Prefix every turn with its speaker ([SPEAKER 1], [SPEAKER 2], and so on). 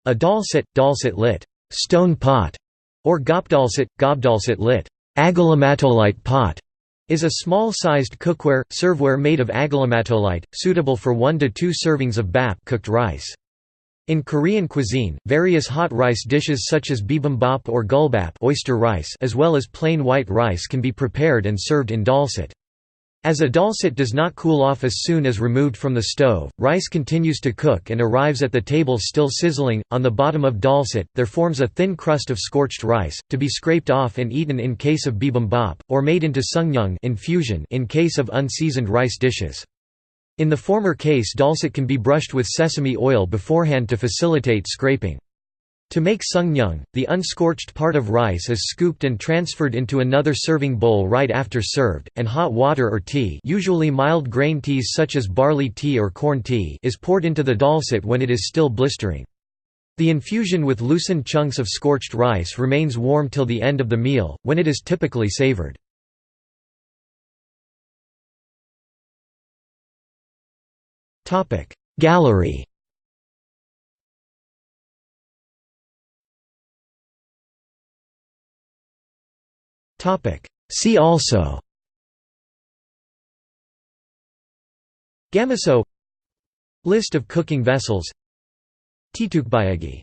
[SPEAKER 1] A dalsit, dalsit lit. Stone pot, or gopdalsit, gobdalsit lit. Agalamatolite pot, is a small-sized cookware, serveware made of agalamatolite, suitable for 1 to 2 servings of bap cooked rice. In Korean cuisine, various hot rice dishes such as bibimbap or gulbap oyster rice as well as plain white rice can be prepared and served in dalsit. As a dalsit does not cool off as soon as removed from the stove, rice continues to cook and arrives at the table still sizzling. On the bottom of dalsit, there forms a thin crust of scorched rice, to be scraped off and eaten in case of bibimbap, or made into sungnyung infusion in case of unseasoned rice dishes. In the former case, dalsit can be brushed with sesame oil beforehand to facilitate scraping. To make sungnyung, the unscorched part of rice is scooped and transferred into another serving bowl right after served, and hot water or tea, usually mild grain teas such as barley tea or corn tea, is poured into the dalsit when it is still blistering. The infusion with loosened chunks of scorched rice remains warm till the end of the meal, when it is typically savored. Gallery. See also: Gamuso, List of cooking vessels, Tteokbayagi.